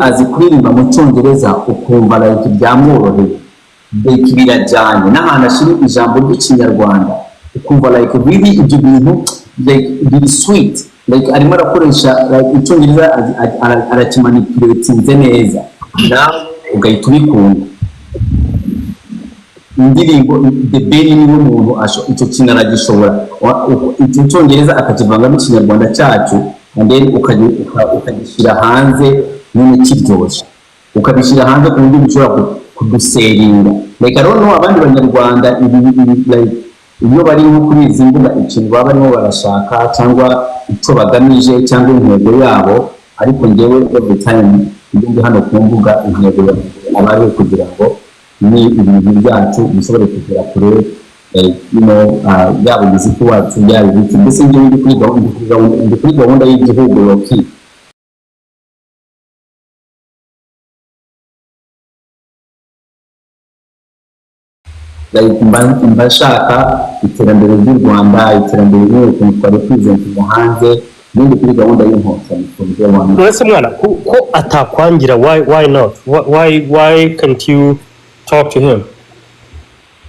azi kuririmba mu cyongereza ukumva like byamworoheye like birajyanye n'ahantu ashira ijambo ry'ikinyarwanda ukumva like really ibyo bintu like biri sweet like arimo arakoresha like icyongereza arakimanipulatinze neza nawe ugahita ubikunda indirimbo The Ben niwe muntu icyo kintu aragishobora icyo cyongereza akakivanga mu kinyarwanda cyacu and then ukagishyira hanze nyine kiryoshye ukabishyira hanze ku buryo bishobora kuduseringa like rero abandi banyarwanda like iyo bari nko kuri izi mbuga ikintu baba barimo barashaka cyangwa icyo bagamije cyangwa intego yabo ariko ngewe every time ndi hano ku mbuga intego abaye kugira ngo ni ibintu byacu bishobora kugera kure yaba umuziki wacu yaba ibiti mbese ngewe ndi kuri gahunda y'igihugu Rocky mbashaka iterambere ry'u Rwanda iterambere ry'ukuntu twari twizentuye hanze n'indi kuri gahunda y'inkotanyi mwese mwana ko atakwangira why not why can't you talk to him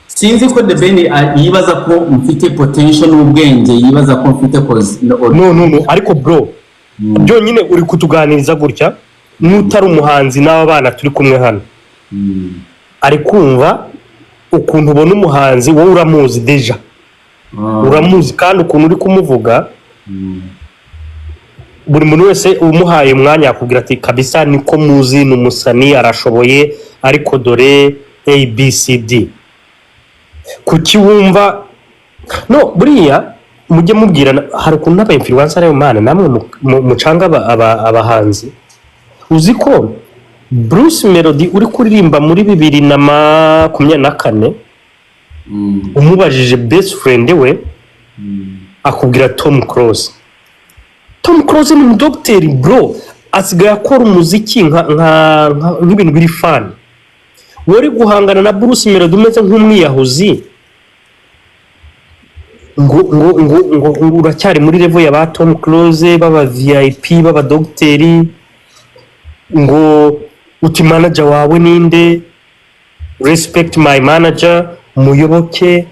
sinzi ko The Ben yibaza ko mfite potential n'ubwenge yibaza ko mfite cause no ariko bro byonyine uri kutuganiriza gutya n'utari umuhanzi n'aba bana turi kumwe hano ari kumva ukuntu ubona umuhanzi wowe uramuzi deja uramuzi kandi ukuntu uri kumuvuga buri muntu wese umuhaye umwanya akubwira ati kabisa niko muzi n'umusani arashoboye ariko dore ABCD kuki wumva no buriya mujye mubwirana hari ukuntu aba influencer ayo mana namwe mucanga abahanzi uzi ko Bruce Melody uri kuririmba muri 2024 umubajije best friend we akubwira Tom Cruise ni umudokiteri bro asigaye akora umuziki nk'ibintu biri fan wari guhangana na Bruce Melody umeze nk'umwiyahuzi ngo uracyari muri level ya ba Tom Cruise baba VIP baba dokiteri ngo uti manager wawe ninde respect my manager muyoboke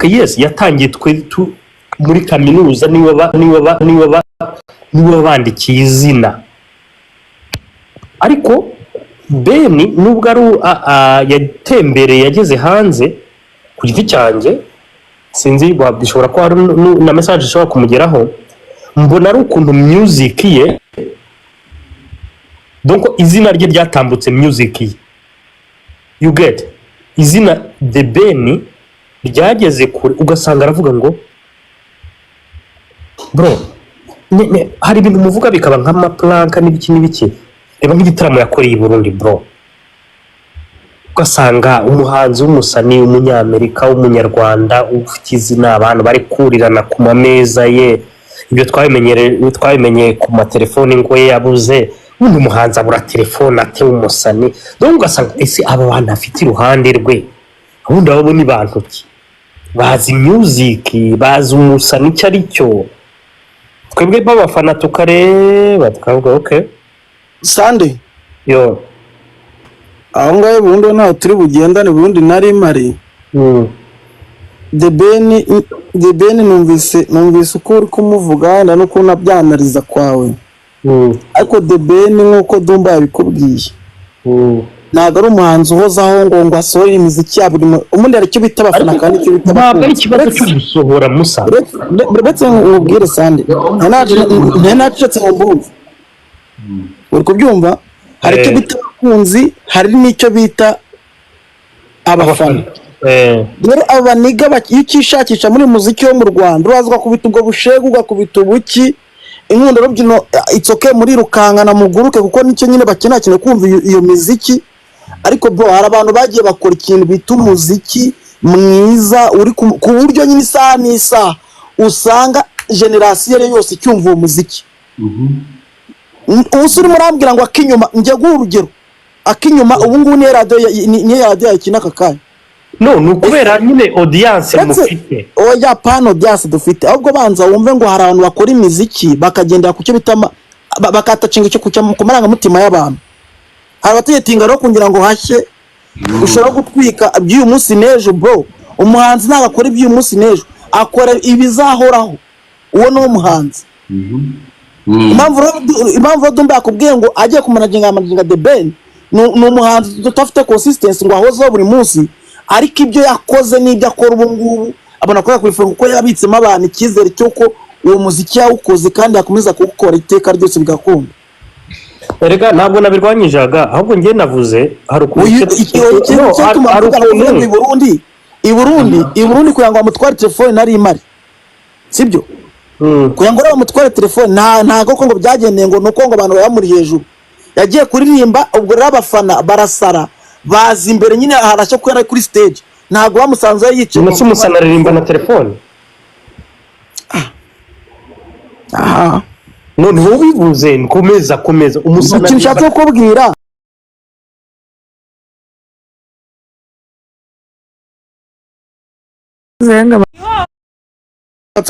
yes yatangiye muri kaminuza niwe bandikiye izina ariko Ben nubwo ari yatembereye yageze hanze ku giti cyanjye sinzi bishobora ko hari na message ishobora kumugeraho mbona ari ukuntu music ye donc izina rye ryatambutse music ye you get izina The Ben ryageze kure ugasanga aravuga ngo bro hari ibintu muvuga bikaba nk'amaplanka n'ibiki reba nk'igitaramo yakoreye i Burundi bro ugasanga umuhanzi w'umusani umunyamerika w'umunyarwanda ufite izina abantu bari kurirana ku mameza ye ibyo twabimenye ku matelefoni ngo yabuze undi muhanzi abura telefone ate umusani donc ugasanga ese aba bantu afite iruhande rwe ubundi abo ni bantu ki bazi music bazi umusani icyo ari cyo twebwe babafana tukareba tukavuga okay Sunday yo aho ngaye bundi naho turi bugendane bundi nari mari The Ben numvise uko uri kumuvuga na nuko nabyanariza kwawe ariko The Ben nkuko Dumba yabikubwiye ntabwo ari umuhanzi uhozaho ngo asohore imiziki ya buri umuntu ari cyo bita abafana kandi cyo bita ntabwo ari ikibazo cyo gusohora musa uretse nkubwire Sunday ntanacetse mu mbumva uri kubyumva hari icyo bita abakunzi hari n'icyo bita abafana rero abaniga bakishakisha muri muziki wo mu Rwanda urazwa kubita ubwo bushegu ugakubita ubuki inkunda rubyino itsoke muri rukangana muguruke kuko nicyo nyine bakina cyane kumva iyo muziki ariko bro hari abantu bagiye bakora ikintu bita umuziki mwiza uri ku buryo nyine isaha n'isa usanga generation yose icyumva uwo muziki usuri murambwira ngo akinyuma njye guha urugero akinyuma ubu ngubu ni radio yakina kakanya no nukubera nyine audience mufite oya pan audience dufite ahubwo banza wumve ngo hari abantu bakora imiziki bakagendera ku cyo bitama bakatacinga icyo ku marangamutima y'abantu. Hari abategetinga rero kugira ngo hashye ushobora gutwika by'uyu munsi n'ejo bro. Umuhanzi ntabwo akora iby'uyu munsi n'ejo, akora ibizahoraho. Uwo ni umuhanzi. Impamvu Dumba yakubwiye ngo agiye kumanaginga The Ben ni umuhanzi tutafite consistency ngo ahozeho buri munsi, ariko ibyo yakoze n'ibyo akora ubu ngubu abona ko yakwifuza kuko yabitsemo abantu icyizere cy'uko uwo muziki yawukoze kandi yakomeza kuwukora iteka ryose bigakunda. Erega ntabwo nabirwanyijaga, ahubwo njye navuze hari i Burundi kugira ngo bamutware telefone nari imari, sibyo? Kugira ngo bamutware telefone ntago ko ngo byagendeye ngo nuko ngo abantu bamuri hejuru. Yagiye kuririmba, ubwo rero abafana barasara bazi imbere nyine harashye ko yari kuri stage, ntago bamusanze yicaye. Umunsi umusana aririmba na telefone. None ubivuze nkomeza umusana nshaka kubwira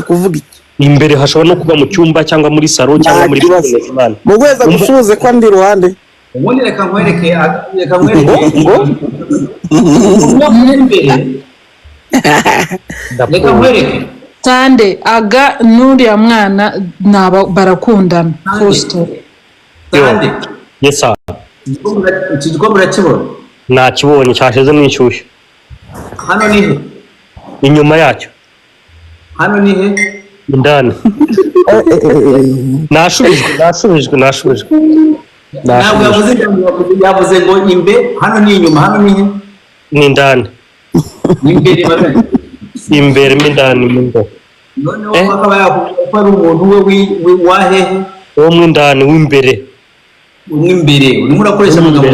kuvuga iki imbere hashobora no kuba mu cyumba cyangwa muri salo cyangwa muri telefone. Mugweza gushuze ko ndi ruhande. Ubundi reka nkwereke reka nkwereke Sande aga nuriya mwana naba barakundana posto. Sande yes sir. Igikombe urakibona? Nakibonye cyasheze mu inshyushyu. Hano ni he? Inyuma yacyo. Hano ni he? Indani. Nashubijwe. Ntabwo yavuze ngo imbe, hano ni inyuma, hano ni he? Ni indani. Imbere babiri. Imbere mindani mindo. Noneho akaba yakubwira ari umuntu we wahehe? Uwo mwindani w'imbere. Umwimbere, urimo urakoresha amagambo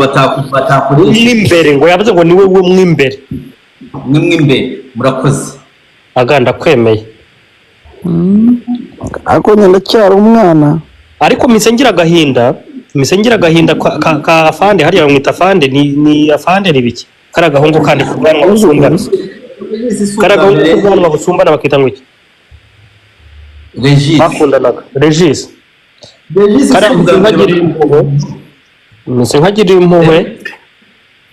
batakoresha. Umwimbere ngo yavuze ngo niwe w'umwimbere. Mw'imbere, murakoze. Aganda kwemeye. Ako nyenda cyari umwana. Ariko misengira gahinda ka afande hariya bamwita afande ni afande ni biki? Karagahungu kandi kuganwa busumbana. Karagahungu kuganwa busumbana bakita ngo iki? Regis. Bakundanaga. Regis. Nkagira impuhwe.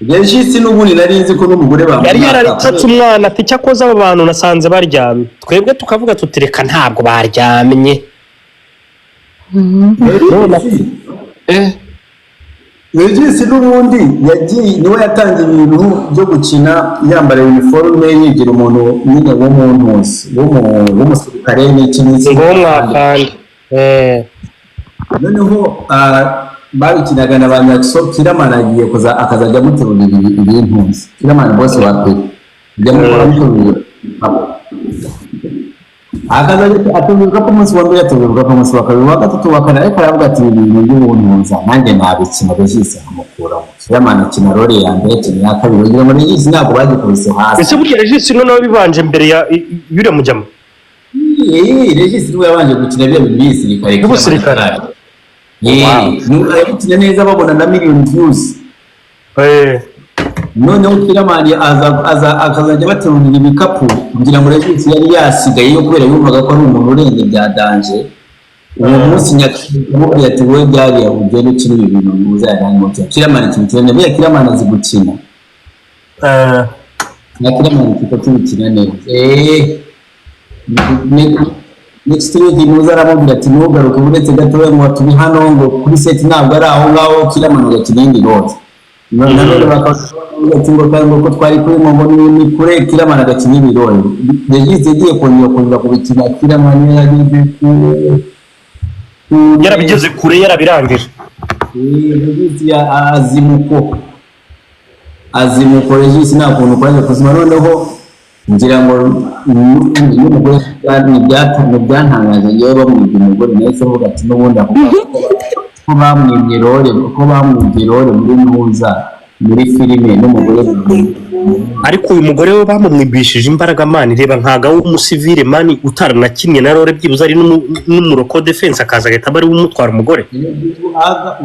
Regis n'ubundi nari nzi ko n'umugore bamwe yari yaratatse umwana ati cyakoze aba bantu nasanze baryamye. Twebwe tukavuga tutireka ntabwo baryamye. Regis n'ubundi yagiye niwe yatangiye ibintu byo gukina yambara uniforme yigira umuntu nyine wo mu ntuzi w'umusirikare n'ikintu ngomwakandi. Noneho babikinaga na ba Jackson. Kiramana agiye kuza akazajya muterura ibintuzi. Kiramana bose wape bijya mu muterura akazajya atuvuga ko umunsi wa mbere atuvuga ko umunsi wa kabiri wa gatatu wa kane, ariko aravuga ati ibintu by'ubuntuza nanjye nabikina Regis amukuramo. Kiramana kina role ya mbere kina ya kabiri ugira ngo Regis ntabwo bagikubise hasi. Ese burya Regis noneho bibanje mbere ya yure mujyamo. Regis niwe yabanje gukina bya bintu by'isirikare cy'ubusirikare. Nuko yabikina neza babona na million views. Noneho Kiramani akazajya baterura ibikapu kugira ngo Regis yari yasigaye yo kubera yumvaga ko ari umuntu urenge bya danje. Uwo munsi nyakubahwa ati wowe byari ugende ukina ibintu muzayarangwa. Kiramani kimutene bya Kiramani azi gukina. Na Kiramani kitagukina neza. Next week muza aramubwira ati ntugaruke uretse gatoya ngo turi hano ngo kuri set ntabwo ari aho ngaho. Kiramani gakina indi rose. None bakavuga ngo twari kuri ngo ni kure. Kiramani gakina ibirori. Regis yagiye kongera kubikina. Kiramani yarabigeze kure yarabirangije. Regis azimuko Regis nta kuntu kwaje kuzima. Noneho ngira ngo n'umugore byantangaje yewe bamwibye umugore nahise avuga ati n'ubundi ko bamwibye role muri ntuza muri filime n'umugore. Ariko uyu mugore we bamumwibishije imbaraga mani. Reba nkaga w'umusivile mani utaranakinnye na role byibuze ari n'umuroko defense akaza agahita bari umutwara umugore.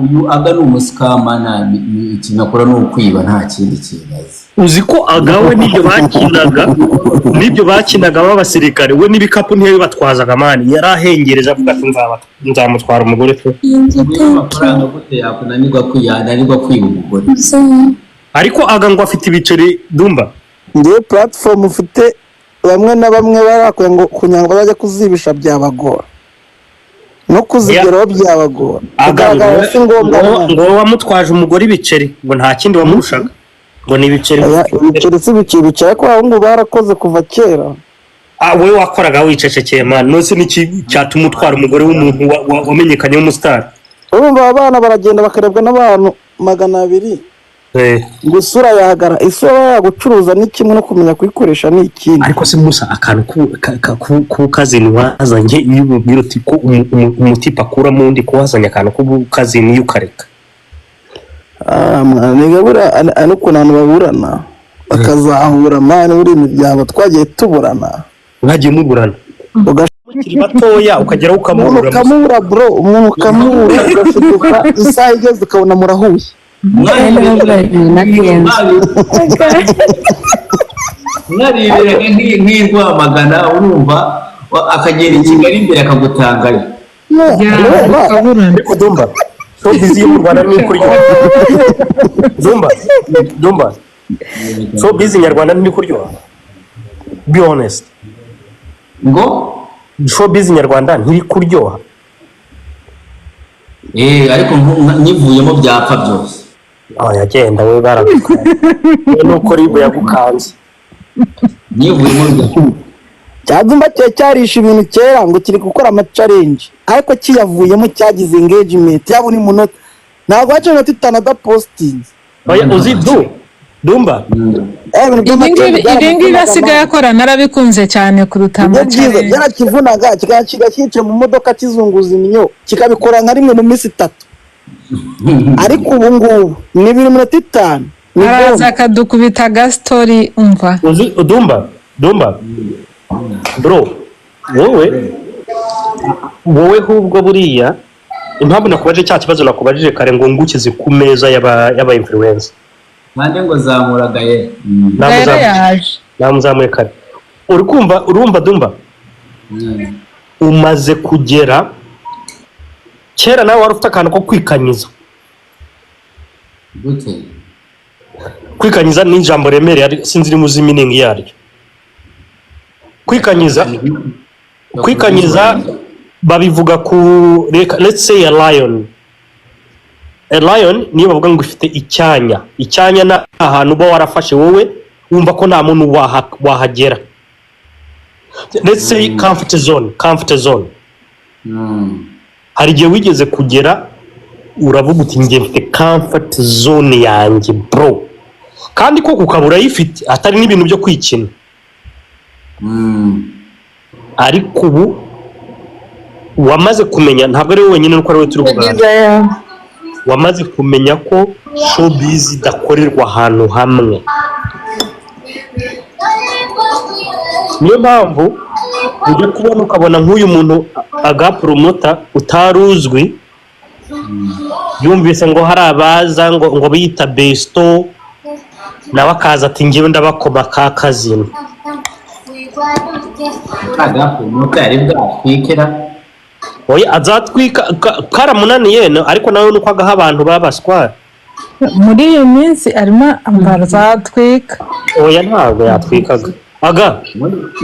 Uyu aga ni umusikamana ikintu akora ni ukwiba nta kindi kibazo. uzi ko agawe n'ibyo bakinaga b'abasirikare we n'ibikapu ntiyo batwazaga mani yarahengereje avuga ati nzamutwara umugore pe amafaranga gute yakunanirwa kwiba umugore ariko aga ngo afite ibiceri Dumba ngiye platform ufite bamwe na bamwe barakuye ngo kunyanga bazajya kuzibisha byabagora no kuzigeraho byabagora agaragara si ngombwa ngo wamutwaje umugore ibiceri ngo nta kindi wamurushaga ngo ni ibiceri bicaye ko ahungu barakoze kuva kera wowe wakoraga wicecekeye man nose niki cyatuma utwara umugore w'umuntu wamenyekanye w'umustar urumva abana baragenda bakarebwa n'abantu 200 ngo isura yahagara isura yagucuruza ni kimwe no kumenya kuyikoresha ni ikindi ariko se Musa akantu ku kazini wazanye iyo ubwira uti ko umutipa akura mu ndi kuwazanya akantu ku kazini yukareka nigabura anuko nantu baburana bakazahura mane uri imiryango twagiye tuburana mwagiye muburana ugashikira batoya ukagera ukamubura bro umuntu ukamubura ugashituka isaha igeze ukabona murahuye mwariberaga nk'irwamagana urumva akagera i Kigali imbere akagutangayo ariko Dumba so busy mu Rwanda ni kuryoha Dumba so busy Nyarwanda ni kuryoha be honest ngo so busy Nyarwanda ntiri kuryoha ariko nyivuyemo byapfa byose yagenda we baragukaye nuko ribu yagukanze nyivuyemo byapfa cyagumba cyarisha ibintu kera ngo kiri gukora ama challenge ariko kiyavuyemo cyagize engagement yabuni munota ntabwo wacu tutanaga posting uzi Dumba ibingi basigaye akora narabikunze cyane kuruta amacare byarakivunaga kigakice mu modoka kizunguza iminyo kikabikora nka rimwe mu minsi 3 ariko ubu ngubu ni 5 araza akadukubita story umva uzi Dumba bro wowe hubwo buriya impamvu nakubaje cya kibazo nakubajije kare ngo ngukize ku meza y'aba influencer mande ngo zamuragaye namuzamuye kare urumva Dumba umaze kugera kera nawe wari ufite akantu ko kwikanyiza gute kwikanyiza ni ijambo remereye sinzi iri muzi meaning yaryo kwikanyiza babivuga ku let's say a lion niyo bavuga ngo ifite icyanya na ahantu uba warafashe wowe wumva ko nta muntu wahagera let's say comfort zone hari igihe wigeze kugera uravuga uti ngiye mfite comfort zone yanjye bro kandi ko kukabura yifite atari n'ibintu byo kwikina ariko ubu wamaze kumenya ntabwo ari wowe wenyine nuko ari wowe turi kuganira wamaze kumenya ko showbiz idakorerwa ahantu hamwe niyo mpamvu ujya kubona ukabona nk'uyu muntu agapromota utaruzwi yumvise ngo hari abaza ngo biyita besto nawe akaza ati ngewe ndabakoma ka kazino agapromota yari bwatwikira oya azatwika karamunaniye ariko nawe nuko agaha abantu babaswara muri iyo minsi arimo azatwika oya ntabwo yatwikaga aga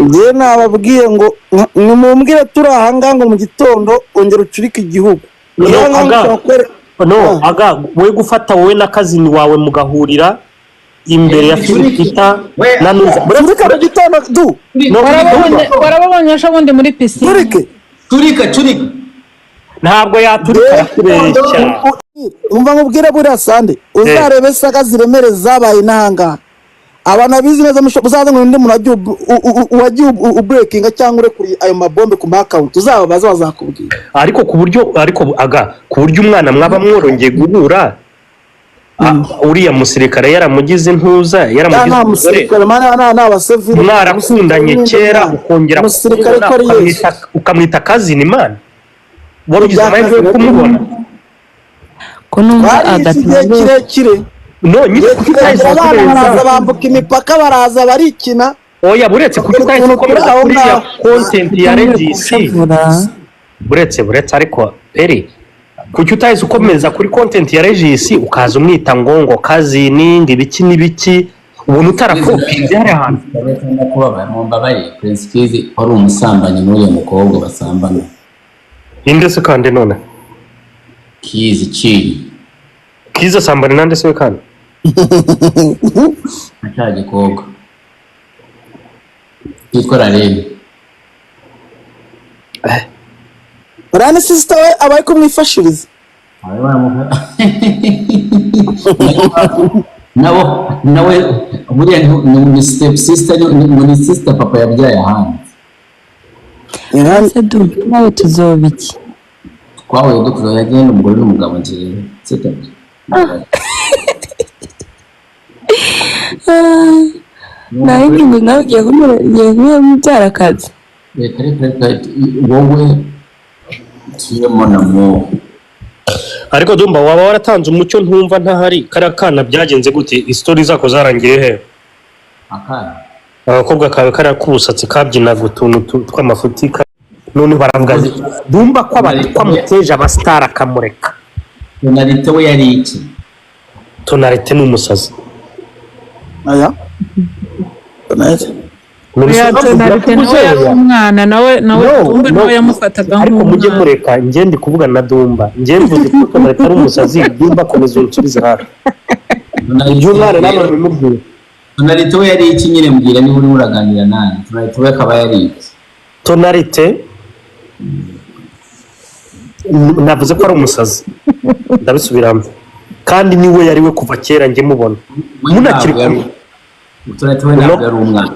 ngiye nababwiye ngo nimumbwire turi ahanga ngo mu gitondo ongera ucurike igihugu aga we gufata wowe n'akazini wawe mugahurira imbere ya Filipita na Nuza muri gitondo warababonye ejo bundi muri pisine turika ntabwo yaturika yakubeshya umva nkubwire buriya sande uzarebe saga ziremere zabaye n'ahangaha abana bizi neza muzaza ngo ndi muntu wagiye ubreakinga cyangwa urekuriye ayo mabombe ku account uzababaza bazakubwira ariko ku buryo umwana mwaba mworongeye guhura uriya musirikare yaramugize intuza yaramugize mwarakundanye kera ukongera ukamwita kazini imana warugize amahirwe yo kumubona ko numva kirekire no nyine kuki utahise abana baraza ukomeza bambuka imipaka baraza barikina oya buretse kuki utahise ukomeza kuri ya content ya Regis buretse ariko peri kuki utahise ukomeza kuri content ya Regis ukaza umwita ngo kazi n'indi biki n'ibiki ubuntu utarapfupinze hari ahantu ndabona kuba mu mbabaye Prince Kiz wari umusambanyi n'uyu mukobwa basambana inde se kandi none Kiz asambana nande se kandi acaje koga yitwa Rarene urane sister we abaye kumwifashiriza nawe buriya ni step sister ni sister papa yabyaye ahandi ese duke nawe tuzobiki twahuye dukuza yagenda umugore n'umugabo njyewe sita nawe ngo nawe ugiye kumubyara akazi reka wowe kirimo na mo ariko dumba waba waratanze umucyo ntumva ntahari kariya kana byagenze gute istori zako zarangiye he akana abakobwa kawe kariya kubusatsi kabyinaga utuntu tw'amafuti none baravuga dumba ko amuteje abasitari akamureka tonalite we yari iki tonalite ni umusazi aya tonalite tonalite nawe yari umwana nawe Dumba nawe yamufataga ariko mujye mureka njye ndi kuvugana na Dumba njye mvuze ko tonalite ari umusazi Dumba akomeza urusubize hafi ibyo umwana nawe bimubwira tonalite we yari iki nyine mbwira niba urimo uraganira nanjye tonalite we akaba yari iki tonalite navuze ko ari umusazi ndabisubiramo kandi niwe yari we kuva kera njye mubona munakiri kumwe tonalite we ntabwo yari umwana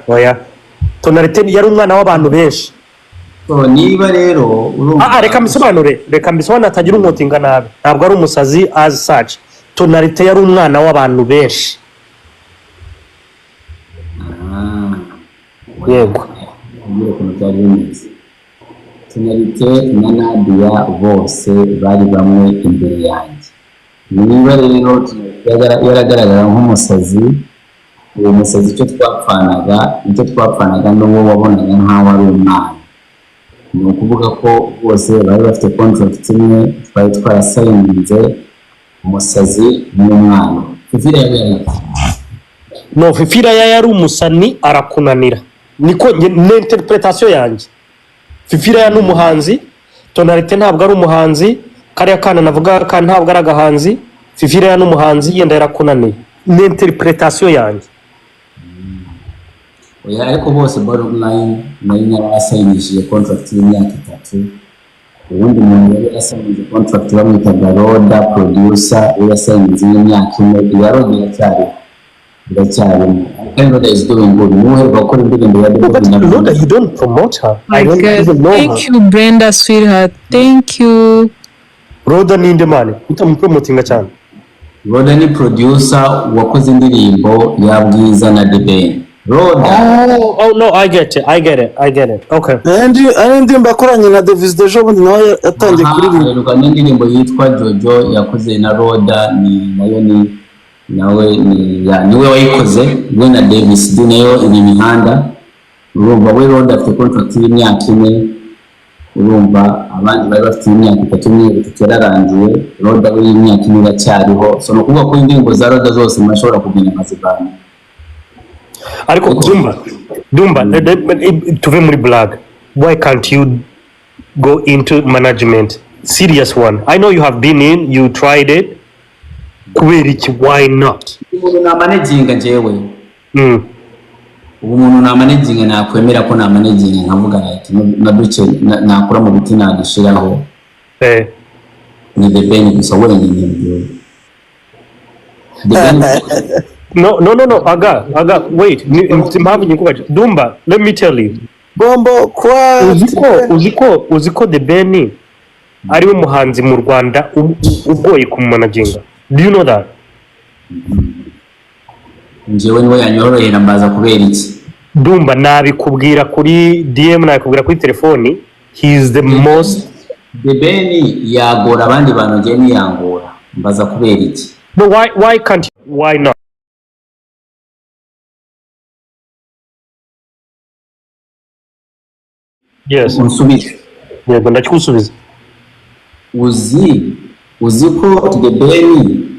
oya tonalite yari umwana w'abantu benshi niba rero reka mbisobanure atagira unkotinga nabi ntabwo ari umusazi as such tonalite yari umwana w'abantu benshi yego tonalite na Nadia bose bari bamwe imbere yanjye niba rero yaragaragara nk'umusazi uwo musazi icyo twapfanaga n'uwo wabonaga nk'aho ari umwana ni ukuvuga ko bose bari bafite contract imwe twari twarasayininze umusazi n'umwana Fifira yari umusani arakunanira niko ni interpretation yanjye Fifira ni umuhanzi tonalite ntabwo ari umuhanzi kariya kana navuga kandi ntabwo ari agahanzi Fifira ni umuhanzi yenda yarakunaniye ni interpretation yanjye ariko bose bottom line nayo yarasayinishije contract y'imyaka 3 ubundi muntu yari yasayinije contract bamwitaga Roda producer yasayinije y'imyaka 1 yarongera cyari and Roda is doing good muhe bakora indirimbo ya Roda you don't promote her I don't even know thank you Brenda sweetheart thank you Roda ni inde mane utamupromotinga cyane Roda ni producer wakoze indirimbo ya Bwiza na The Ben Roda oh no I get it okay ndi mbakoranye na Davis Dejo bundi nawe yatangiye kuririmba indirimbo yitwa Jojo yakoze na Roda niwe wayikoze we na Davis nayo iri mihanda urumva we Roda afite contract y'imyaka 4 urumva abandi bari bafite imyaka 3 yararangiye Roda we y'imyaka 4 iracyariho so no kuvuga ko indirimbo za Roda zose mashobora kugenda nkazivana ariko Dumba tuve muri blague why can't you go into management serious one I know you have been in you tried it kubera iki why not umuntu na managinga jewe umuntu na managinga nakwemera ko na managinga nkavuga ati naduce nakura mu biti nadishiraho ni The Ben gusa wenyine no aga wait mpamvu nyikubaje Dumba let me tell you bombo kwa uziko The Ben ari we muhanzi mu Rwanda ugoye kumanaginga do you know that njyewe niwe yanyorohera mbaza kubera iki Dumba nabikubwira kuri DM nabikubwira kuri telefoni he is the most The Ben yagora abandi bantu ngiye niyangora mbaza kubera iki No, why can't you? Why not? Yes. unsubize Yego ndakigusubiza. uzi ko The Ben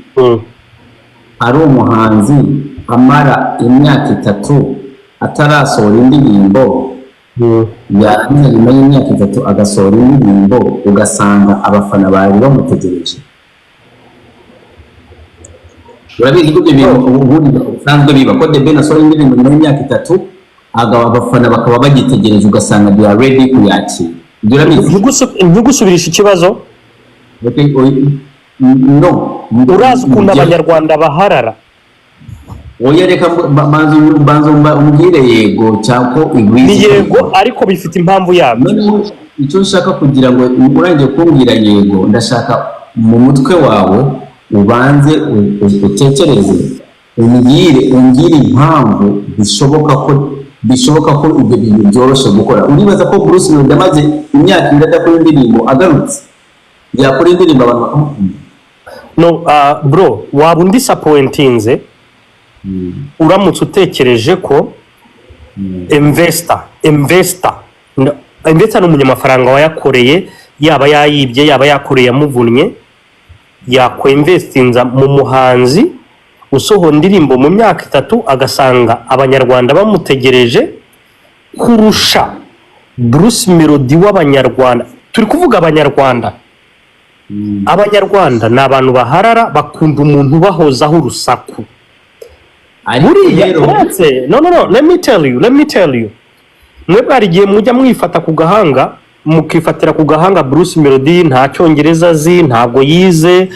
ari umuhanzi amara imyaka 3 atarasohora indirimbo, yarangiza nyuma y'imyaka 3 agasohora indirimbo ugasanga abafana bari bamutegereje. Urabizi ko ibyo bintu ubundi bisanzwe biba ko The Ben asohora indirimbo nyuma y'imyaka 3 abafana bakaba bagitegereje ugasanga they are ready kuyakira. Ibyo urabizi Ntigusubirisha ikibazo. No, urazi ukuntu abanyarwanda baharara. Oya reka banzo umbwire yego cyako Ni yego ariko bifite impamvu yabyo. Icyo nshaka kugira ngo urangiye kumbwira yego, ndashaka mu mutwe wawe ubanze utekereze umbwire impamvu bishoboka ko ibyo bintu byoroshye gukora. Uribaza ko Bruce Melody amaze imyaka 6 akora indirimbo agarutse yakora indirimbo abantu bakamukunda? No, bro, waba undisappointinze uramutse utekereje ko investor ni umunyamafaranga wayakoreye, yaba yayibye yaba yakoreye yamuvunnye, yakwinvestinza mu muhanzi usohora indirimbo mu myaka 3 agasanga abanyarwanda bamutegereje kurusha Bruce Melody w'abanyarwanda. Turi kuvuga abanyarwanda. Abanyarwanda ni abantu baharara, bakunda umuntu bahozaho urusaku. No, let me tell you. Mwebwe hari igihe mujya mwifata ku gahanga, mukifatira ku gahanga Bruce Melody nta cyongereza azi, ntabwo yize,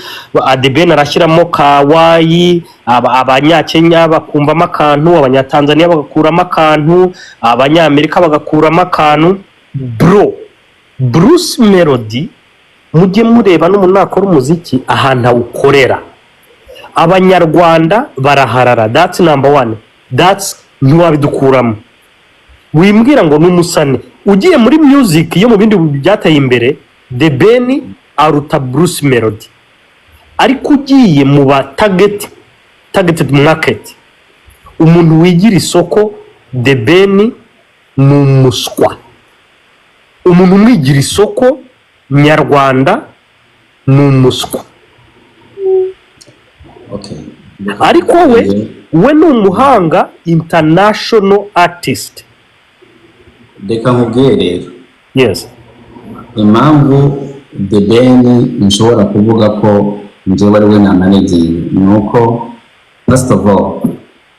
The Ben arashyiramo kawaii, abanyakenya bakumvamo akantu, abanyatanzania bagakuramo akantu, abanyamerika bagakuramo akantu. Bro, Bruce Melody mujye mureba n'umuntu akora umuziki ahantu awukorera. Abanyarwanda baraharara, that's number 1. That's ntiwabidukuramo. Wimbwira ngo n'umusane ugiye muri music yo mu bindi byateye imbere, The Ben aruta Bruce Melody. Ariko ugiye mu ba targeted market, umuntu wigira isoko, The Ben ni umuswa. Umuntu umwigira isoko nyarwanda ni umuswa. Ariko we ni umuhanga, international artist. Reka nkubwire rero. Yes. Impamvu The Ben nshobora kuvuga ko njyewe ari we na managing nuko first of all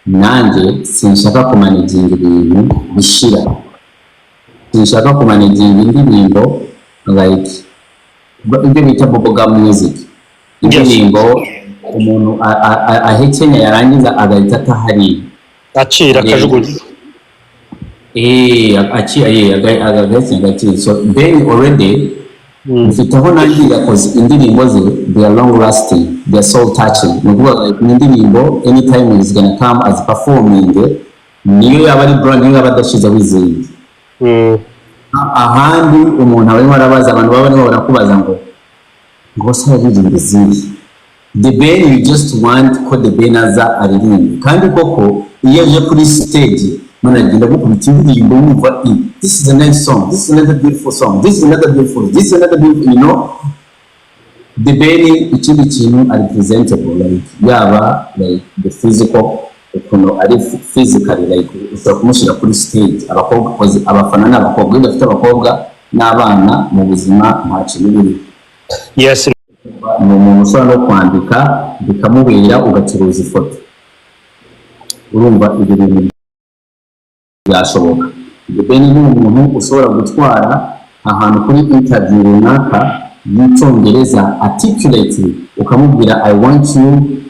nanjye sinshaka kumanaging ibintu bishira. Sinshaka kumanaging indirimbo like ibyo bita bubblegum music. Indirimbo umuntu ahekenya yarangiza agahita atahari acira akajugunya. Agahekenya. So Ben already mfitaho nanjye yakoze indirimbo ze, they are long lasting, they are soul touching. Nukuvuga indirimbo anytime is gonna come as performing, niyo yaba ari brand, niyo yaba adashizeho izindi. Ahandi umuntu abarimo arabaza, abantu baba barimo barakubaza ngo se aririmba izihe. The Ben, you just want ko The Ben aza aririmba, kandi koko iyo aje kuri stage managenda gukubita indirimbo wumva this is a nice song, this is another beautiful song, this is another beautiful, this is another beautiful, you know. The Ben ikindi kintu ari presentable, like yaba like the physical, ukuntu ari physically, like ushobora kumushyira kuri stage, abafana n'abakobwa, bafite abakobwa n'abana mu buzima nta kintu biri. Yes. Ni umuntu ushobora no kwandika bikamubera ugacuruza ifoto. Urumva ibyo bintu byashoboka. The Ben ni umuntu ushobora gutwara ahantu kuri interview runaka y'icyongereza articulately, ukamubwira I want you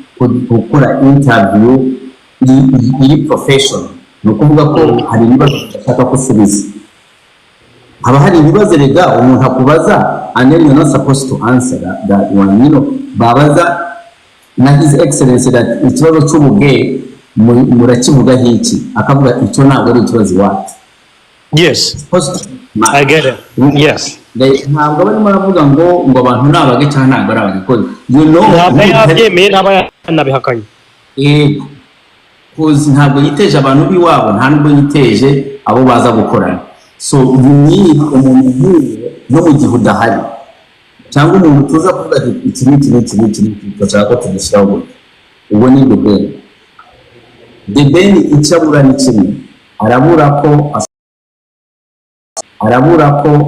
gukora interview iri professional. Ni ukuvuga ko hari ibibazo ushaka gusubiza. Haba hari ibibazo rega umuntu akubaza and then you're not supposed to answer that one, you know. Babaza na His Excellency that ikibazo cy'ubuge murakivuga hiki, akavuga icyo ntabwo ari ikibazo iwacu. Yes, I get it. Yes. ntabwo barimo baravuga ngo abantu nabage cyangwa ntabwo ari abage ntabwo yabyemeye n'aba yanabihakanye ntabwo yiteje abantu b'iwabo nta nubwo yiteje abo baza gukorana so ni umuntu nk'uyu no mu gihe udahari cyangwa umuntu tuza kuvuga ati iki turashaka ko tugishyiraho gutya ubwo ni The Ben icyo abura ni kimwe arabura ko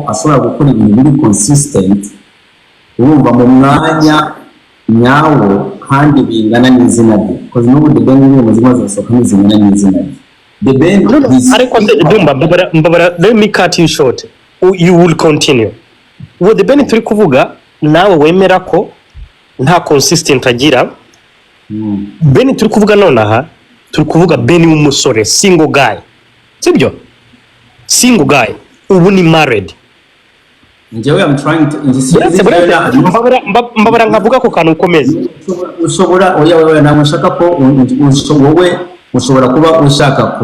ashobora gukora ibintu biri consistent urumva mu mwanya nyawo kandi bingana n'izina rye because n'ubu The Ben ni mu zima zasohoka n'izingana n'izina rye The Ben ariko mbabara let me cut you short you will continue ubu The Ben turi kuvuga nawe wemera ko nta consistent agira Ben turi kuvuga nonaha turi kuvuga Ben w'umusore single guy sibyo single guy ubu ni married njyewe I'm trying to mbabara nkavuga ko kantu ukomeza ushobora oya ntabwo nshaka ko wowe ushobora kuba ushaka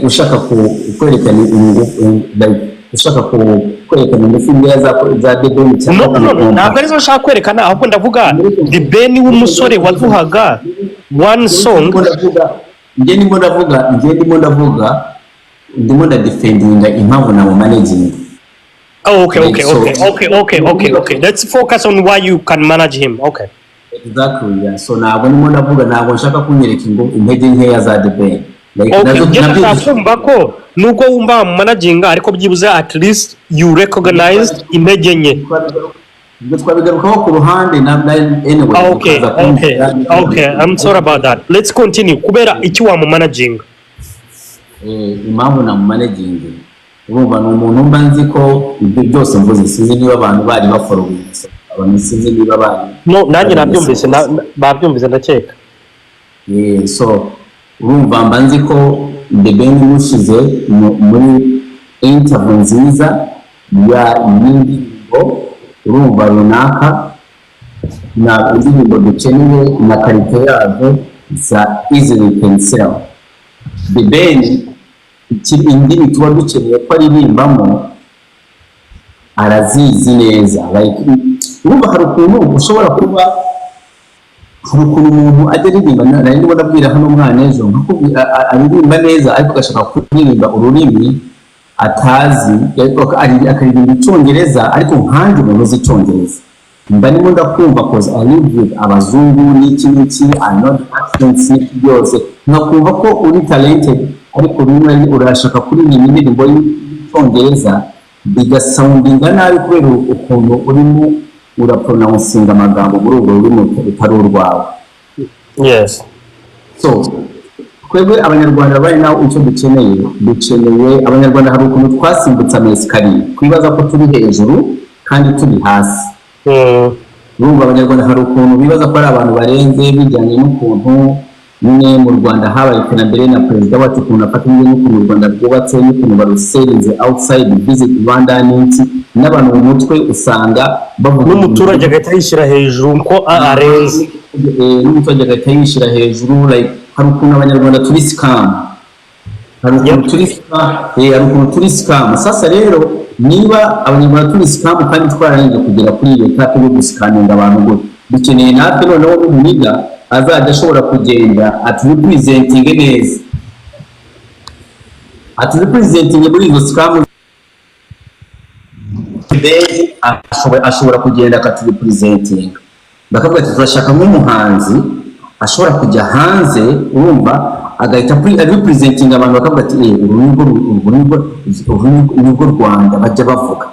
ushaka kwerekana ushaka kwerekana ingufu nkeya za The Ben cyangwa ntabwo arizo nshaka kwerekana ahubwo ndavuga The Ben w'umusore waduhaga one song ndimo ndadefendinga impamvu na managing okay let's focus on why you can manage him exactly yeah so ntabwo nshaka kunyereka intege nkeya za The Ben nakumva ko nuko wumva mu managing ariko byibuze at least you recognize intege nke twabigarukaho ku ruhande anyway okay I'm sorry about that let's continue kubera iki wa mu managing impamvu na mu managing urumva ni umuntu mba nzi ko ibyo byose mvuze sinzi niba abantu bari bafollowing abantu sinzi niba bari nanjye babyumvise ndakeka so urumva mba nzi ko The Ben mushize muri interview nziza ya indirimbo urumva runaka na indirimbo dukeneye na karite yazo za easily can sell The Ben indimi tuba dukeneye ko aririmbamo arazizi neza urumva hari ukuntu ushobora kuba hari ukuntu umuntu ajya aririmba nari ndimo ndabwira hano umwana ejo aririmba neza ariko agashaka kuririmba ururimi atazi akaririmba icyongereza ariko nkanjye umuntu uzi icyongereza mba ndimo ndakumva cause I live with abazungu n'iki I know the accents byose nkakumva ko uri talented ariko rimwe urashaka kuririmba indirimbo y'icyongereza bigasoundinga nabi kubera ukuntu urimo urapronouncinga amagambo muri urwo rurimi rutari urwawe yes so twebwe abanyarwanda bari naho icyo dukeneye abanyarwanda hari ukuntu twasimbutse amesikariye twibaza ko turi hejuru kandi turi hasi urumva abanyarwanda hari ukuntu bibaza ko ari abantu barenze bijyanye n'ukuntu nyine mu Rwanda habaye iterambere na perezida wacu ukuntu afatanyije n'ukuntu u Rwanda rwubatse n'ukuntu baruserinze outside visit Rwanda n'iki n'abantu mu mutwe usanga bavuga n'umuturage agahita yishyira hejuru ko arenze n'umuturage agahita yishyira hejuru hari ukuntu abanyarwanda turi scam hari ukuntu turi scam sasa rero niba abanyarwanda turi scam kandi twararenze kugera kuri iyo tape yo gusikaninga abantu gutyo dukeneye natwe noneho n'umuniga azajya ashobora kugenda aturepresentinge neza aturepresentinge muri izo scam ashobora kugenda akaturepresentinga bakavuga ati turashaka nk'umuhanzi ashobora kujya hanze urumva agahita representinga abantu bakavuga ati uru nibwo Rwanda bajya bavuga